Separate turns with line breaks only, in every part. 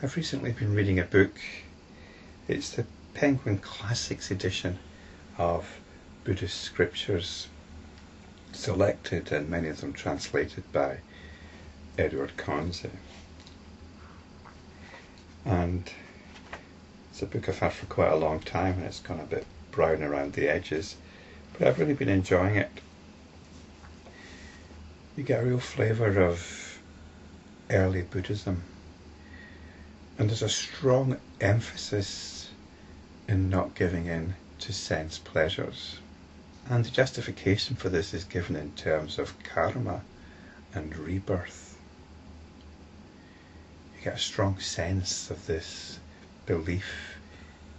I've recently been reading a book. It's the Penguin Classics edition of Buddhist scriptures, selected and many of them translated by Edward Conze. And it's a book I've had for quite a long time, and it's gone a bit brown around the edges, but I've really been enjoying it. You get a real flavour of early Buddhism, and there's a strong emphasis in not giving in to sense pleasures. And the justification for this is given in terms of karma and rebirth. You get a strong sense of this belief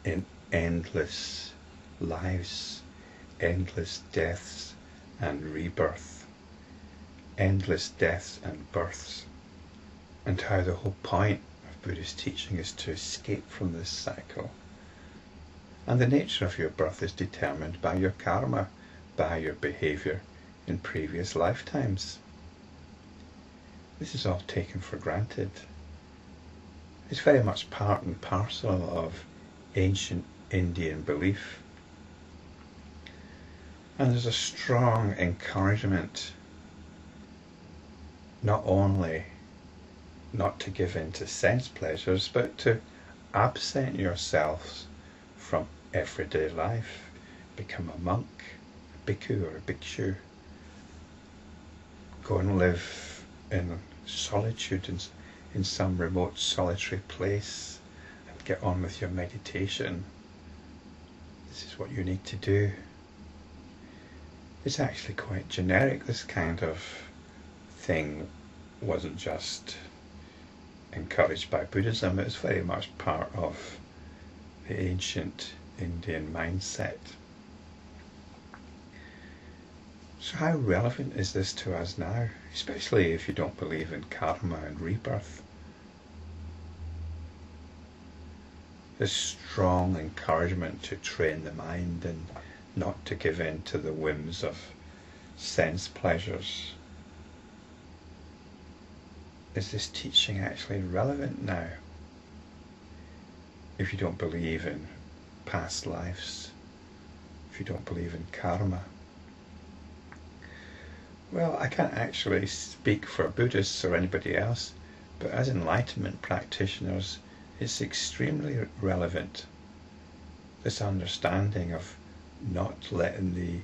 in endless lives, endless deaths and rebirth, endless deaths and births, and how the whole point of Buddhist teaching is to escape from this cycle. And the nature of your birth is determined by your karma, by your behaviour in previous lifetimes. This is all taken for granted. It's very much part and parcel of ancient Indian belief. And there's a strong encouragement not only not to give in to sense pleasures, but to absent yourselves from everyday life. Become a monk, a bhikkhu or a bhikshu. Go and live in solitude in some remote solitary place and get on with your meditation. This is what you need to do. It's actually quite generic. This kind of thing wasn't just encouraged by Buddhism, it's very much part of the ancient Indian mindset. So how relevant is this to us now, especially if you don't believe in karma and rebirth? This strong encouragement to train the mind and not to give in to the whims of sense pleasures. Is this teaching actually relevant now? If you don't believe in past lives, if you don't believe in karma. Well, I can't actually speak for Buddhists or anybody else, but as enlightenment practitioners, it's extremely relevant. This understanding of not letting the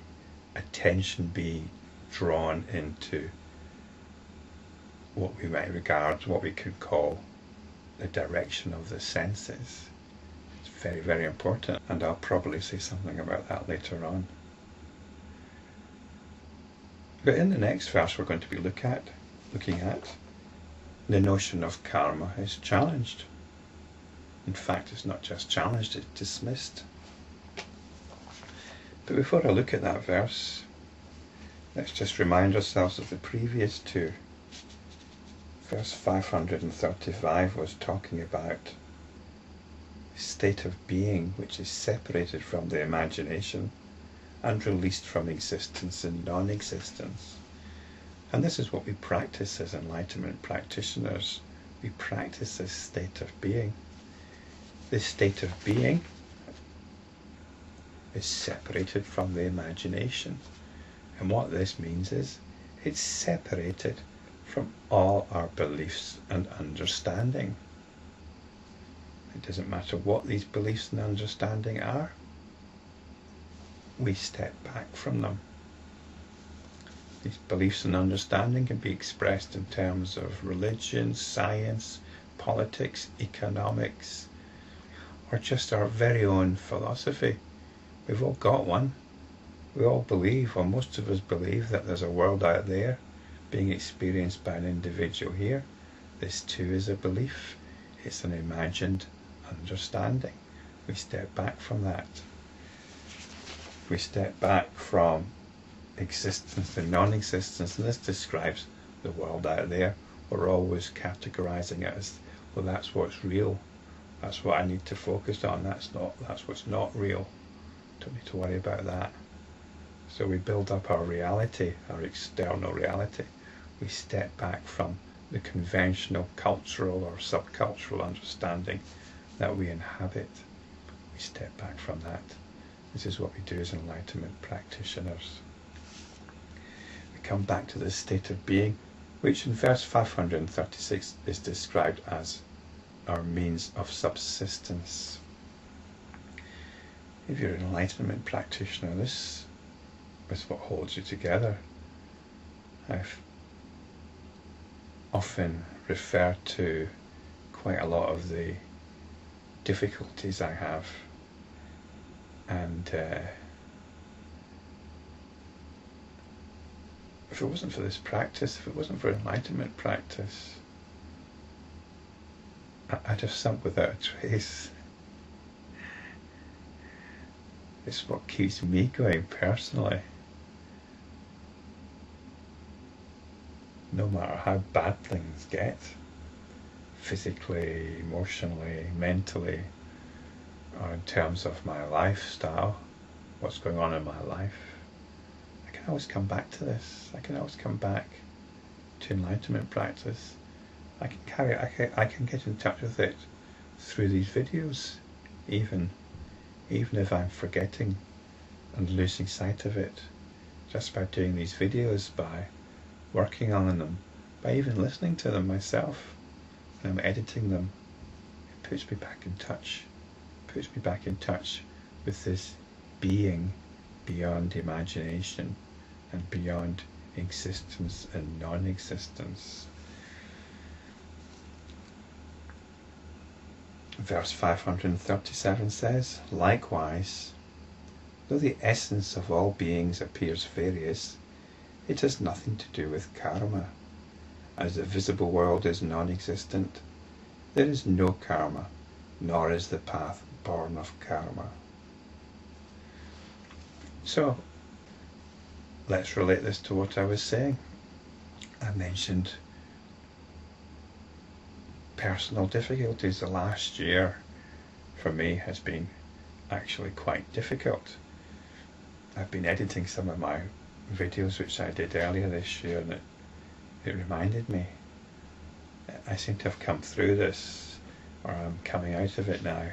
attention be drawn into what we might regard, what we could call the direction of the senses. It's very, very important, and I'll probably say something about that later on. But in the next verse we're going to be looking at, the notion of karma is challenged. In fact, it's not just challenged, it's dismissed. But before I look at that verse, let's just remind ourselves of the previous two. Verse 535 was talking about a state of being which is separated from the imagination and released from existence and non-existence. And this is what we practice as enlightenment practitioners. We practice this state of being. This state of being is separated from the imagination. And what this means is it's separated from all our beliefs and understanding. It doesn't matter what these beliefs and understanding are. We step back from them. These beliefs and understanding can be expressed in terms of religion, science, politics, economics, or just our very own philosophy. We've all got one. We all believe, or most of us believe, that there's a world out there being experienced by an individual here. This too is a belief. It's an imagined understanding. We step back from that. We step back from existence and non-existence, and this describes the world out there. We're always categorizing it as, well, that's what's real. That's what I need to focus on. That's what's not real. Don't need to worry about that. So we build up our reality, our external reality. We step back from the conventional cultural or subcultural understanding that we inhabit. We step back from that. This is what we do as enlightenment practitioners. We come back to this state of being, which in verse 536 is described as our means of subsistence. If you're an enlightenment practitioner, this is what holds you together. I've often referred to quite a lot of the difficulties I have, and if it wasn't for this practice, if it wasn't for enlightenment practice, I'd have sunk without a trace. It's what keeps me going personally. No matter how bad things get, physically, emotionally, mentally, or in terms of my lifestyle, what's going on in my life, I can always come back to this. I can always come back to enlightenment practice. I can get in touch with it through these videos, even if I'm forgetting and losing sight of it, just by doing these videos, by working on them, by even listening to them myself, and I'm editing them, it puts me back in touch. Puts me back in touch with this being beyond imagination and beyond existence and non-existence. Verse 537 says, likewise, though the essence of all beings appears various, it has nothing to do with karma. As the visible world is non-existent, there is no karma, nor is the path born of karma. So, let's relate this to what I was saying. I mentioned personal difficulties. The last year for me has been actually quite difficult. I've been editing some of my videos which I did earlier this year, and it reminded me. I seem to have come through this, or I'm coming out of it now,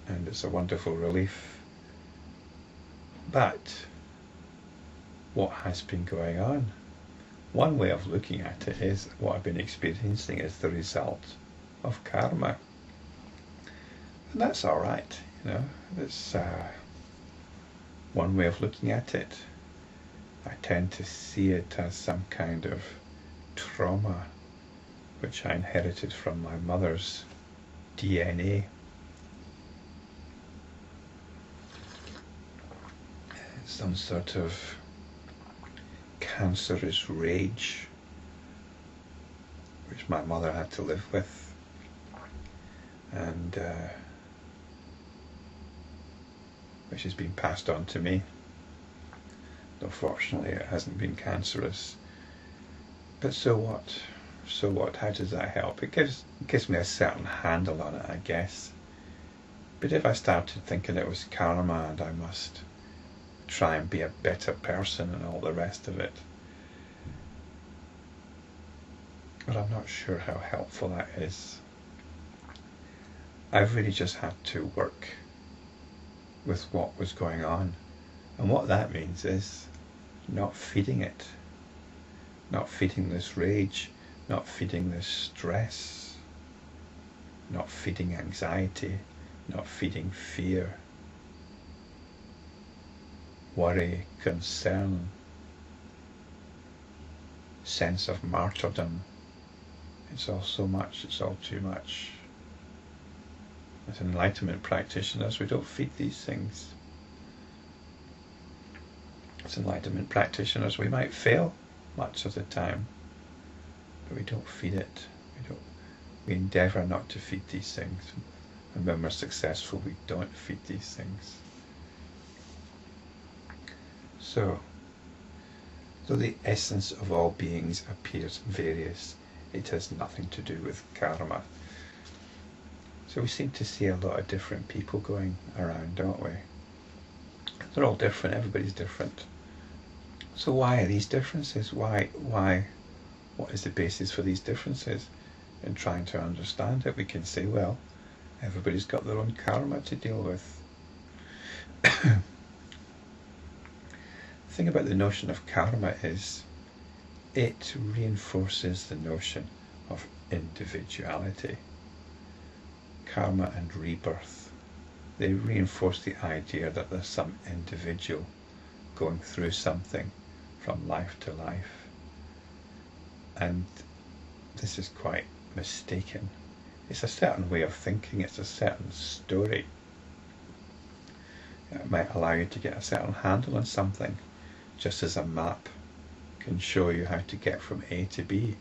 and it's a wonderful relief. But what has been going on? One way of looking at it is what I've been experiencing is the result of karma. And that's all right, you know. It's one way of looking at it. I tend to see it as some kind of trauma which I inherited from my mother's DNA. Some sort of cancerous rage which my mother had to live with, and which has been passed on to me. Though fortunately it hasn't been cancerous. But so what? So what? How does that help? It gives me a certain handle on it, I guess. But if I started thinking it was karma and I must try and be a better person and all the rest of it, well, I'm not sure how helpful that is. I've really just had to work with what was going on. And what that means is not feeding it, not feeding this rage, not feeding this stress, not feeding anxiety, not feeding fear, worry, concern, sense of martyrdom. It's all so much, it's all too much. As enlightenment practitioners, we don't feed these things. As enlightenment practitioners, we might fail much of the time, but we don't feed it. We endeavour not to feed these things. And when we're successful, we don't feed these things. So, though the essence of all beings appears various, it has nothing to do with karma. So we seem to see a lot of different people going around, don't we? They're all different, everybody's different. So why are these differences? Why what is the basis for these differences? In trying to understand it, we can say, well, everybody's got their own karma to deal with. The thing about the notion of karma is it reinforces the notion of individuality. Karma and rebirth, they reinforce the idea that there's some individual going through something from life to life. And this is quite mistaken. It's a certain way of thinking, it's a certain story. It might allow you to get a certain handle on something, just as a map can show you how to get from A to B.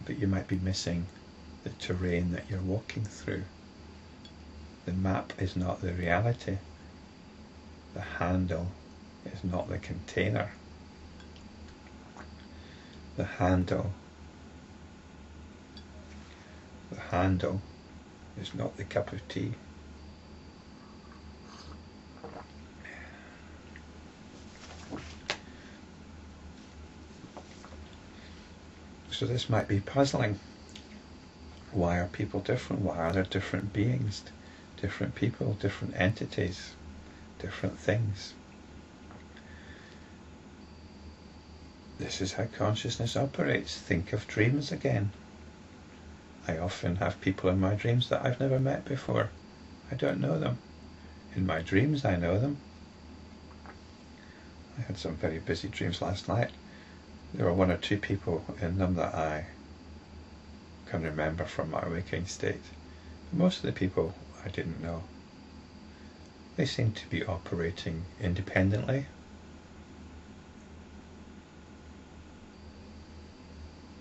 But you might be missing the terrain that you're walking through. The map is not the reality. The handle is not the container. The handle is not the cup of tea. So this might be puzzling. Why are people different? Why are there different beings, different people, different entities, different things? This is how consciousness operates. Think of dreams again. I often have people in my dreams that I've never met before. I don't know them. In my dreams I know them. I had some very busy dreams last night. There were one or two people in them that I can remember from my waking state. But most of the people I didn't know. They seemed to be operating independently.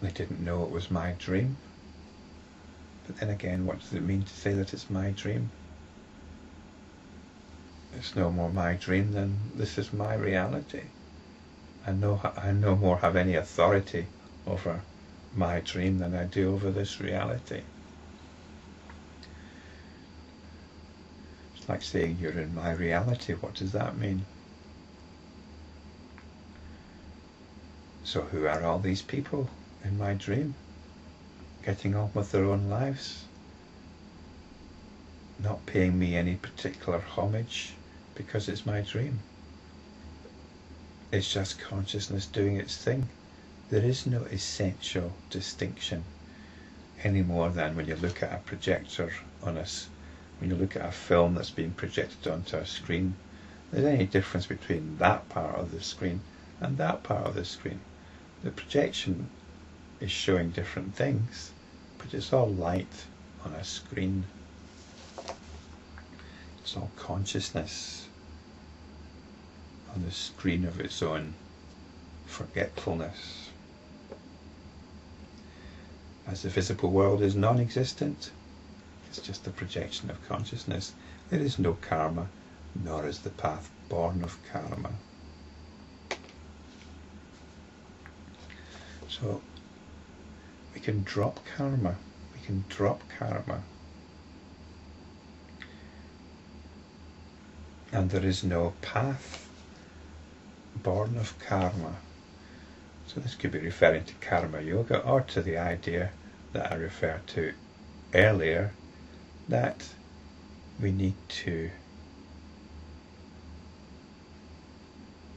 They didn't know it was my dream. But then again, what does it mean to say that it's my dream? It's no more my dream than this is my reality. I no more have any authority over my dream than I do over this reality. It's like saying you're in my reality. What does that mean? So who are all these people in my dream? Getting on with their own lives, not paying me any particular homage because it's my dream. It's just consciousness doing its thing. There is no essential distinction any more than when you look at a projector on us, when you look at a film that's being projected onto a screen. There's any difference between that part of the screen and that part of the screen. The projection is showing different things, but it's all light on a screen. It's all consciousness on the screen of its own forgetfulness. As the visible world is non-existent, it's just a projection of consciousness. There is no karma, nor is the path born of karma. So we can drop karma. We can drop karma. And there is no path born of karma. So this could be referring to karma yoga, or to the idea that I referred to earlier, that we need to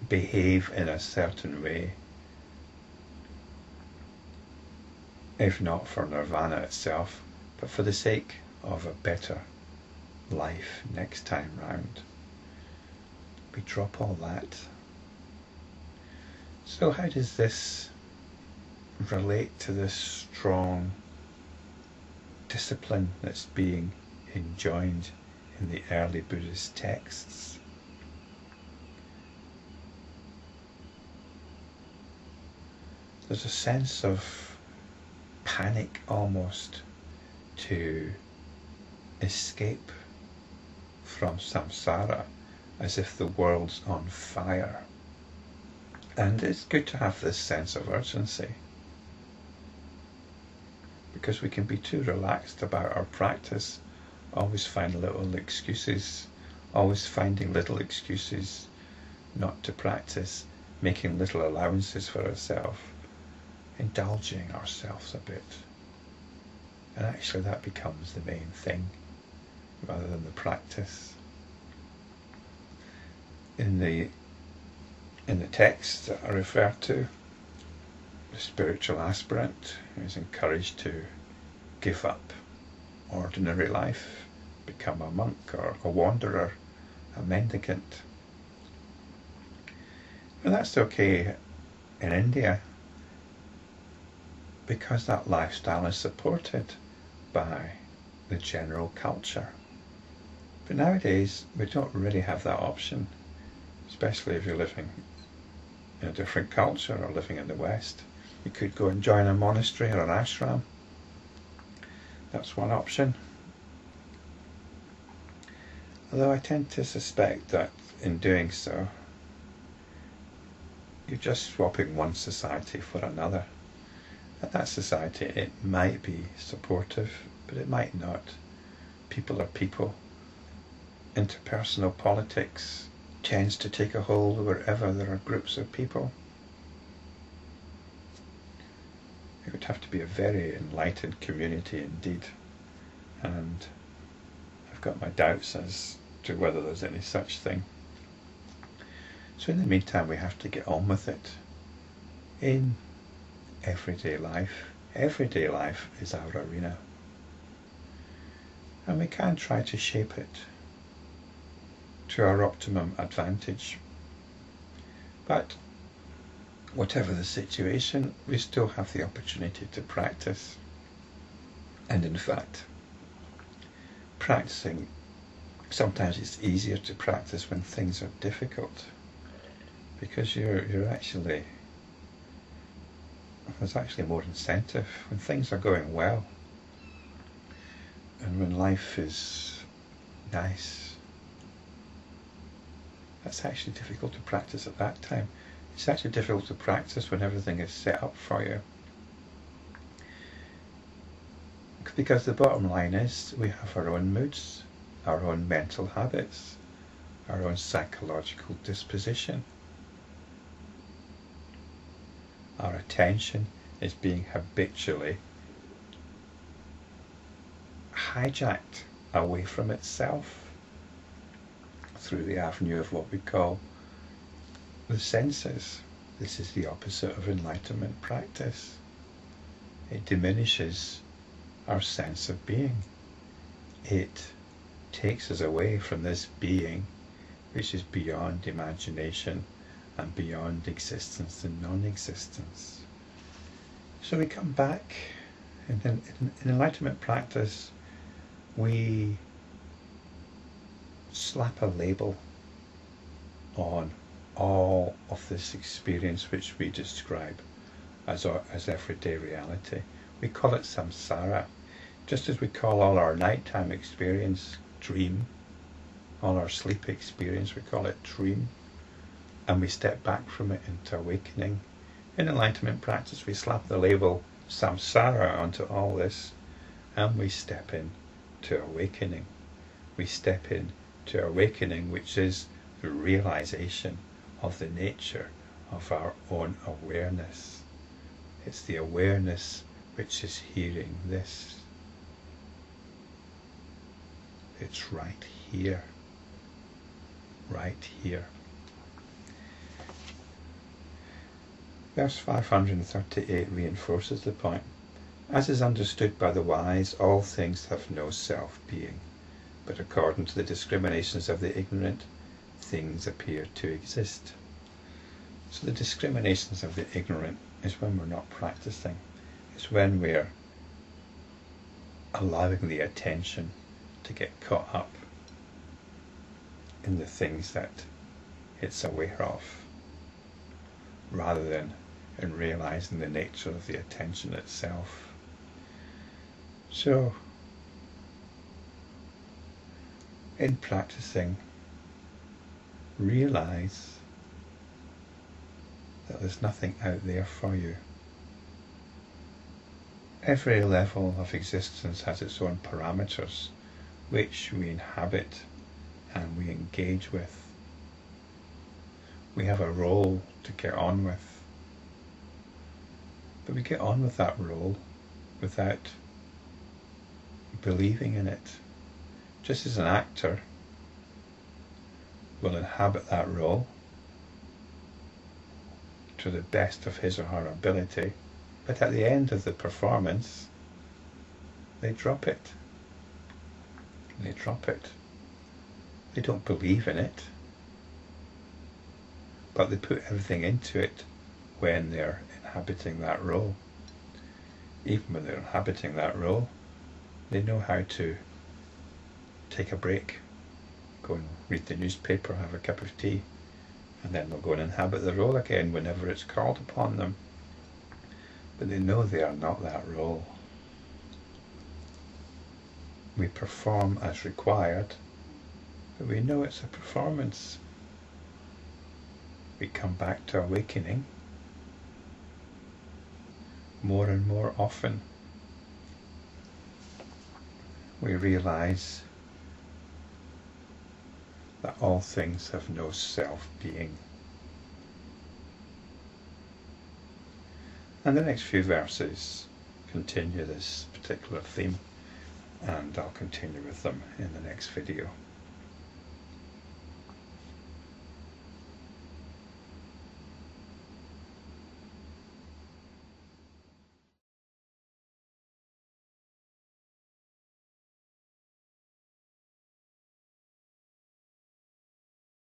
behave in a certain way, if not for nirvana itself, but for the sake of a better life next time round. We drop all that. So how does this relate to this strong discipline that's being enjoined in the early Buddhist texts? There's a sense of panic almost to escape from samsara, as if the world's on fire. And it's good to have this sense of urgency, because we can be too relaxed about our practice, always find little excuses, always finding little excuses not to practice, making little allowances for ourselves. indulging ourselves a bit. And actually that becomes the main thing rather than the practice. In the text that I refer to, the spiritual aspirant is encouraged to give up ordinary life, become a monk or a wanderer, a mendicant. And that's okay in India because that lifestyle is supported by the general culture. But nowadays we don't really have that option, especially if you're living in a different culture or living in the West. You could go and join a monastery or an ashram. That's one option. Although I tend to suspect that in doing so, you're just swapping one society for another. And that society, it might be supportive, but it might not. People are people. Interpersonal politics tends to take a hold wherever there are groups of people. It would have to be a very enlightened community indeed, and I've got my doubts as to whether there's any such thing. So in the meantime we have to get on with it. In everyday life is our arena, and we can try to shape it to our optimum advantage. But whatever the situation, we still have the opportunity to practice. And in fact, practicing, sometimes it's easier to practice when things are difficult, because you're actually, there's actually more incentive when things are going well, and when life is nice. That's actually difficult to practice at that time. It's actually difficult to practice when everything is set up for you. Because the bottom line is we have our own moods, our own mental habits, our own psychological disposition. Our attention is being habitually hijacked away from itself through the avenue of what we call the senses. This is the opposite of enlightenment practice. It diminishes our sense of being. It takes us away from this being which is beyond imagination and beyond existence and non-existence. So we come back, and in enlightenment practice we slap a label on all of this experience which we describe as everyday reality. We call it samsara, just as we call all our nighttime experience dream, all our sleep experience, we call it dream, and we step back from it into awakening. In enlightenment practice we slap the label samsara onto all this, and we step in to awakening. We step in to awakening, which is the realization of the nature of our own awareness. It's the awareness which is hearing this. It's right here. Right here. Verse 538 reinforces the point. As is understood by the wise, all things have no self-being, but according to the discriminations of the ignorant, things appear to exist. So the discriminations of the ignorant is when we're not practicing. It's when we're allowing the attention to get caught up in the things that it's aware of, rather than in realizing the nature of the attention itself. So in practicing, realize that there's nothing out there for you. Every level of existence has its own parameters which we inhabit and we engage with. We have a role to get on with, But we get on with that role without believing in it. Just as an actor will inhabit that role to the best of his or her ability, but at the end of the performance, they drop it. They drop it. They don't believe in it, but they put everything into it when they're inhabiting that role. Even when they're inhabiting that role, they know how to take a break, go and read the newspaper, have a cup of tea, and then they'll go and inhabit the role again whenever it's called upon them. But they know they are not that role. We perform as required, but we know it's a performance. We come back to awakening more and more often. We realize that all things have no self-being. And the next few verses continue this particular theme, and I'll continue with them in the next video.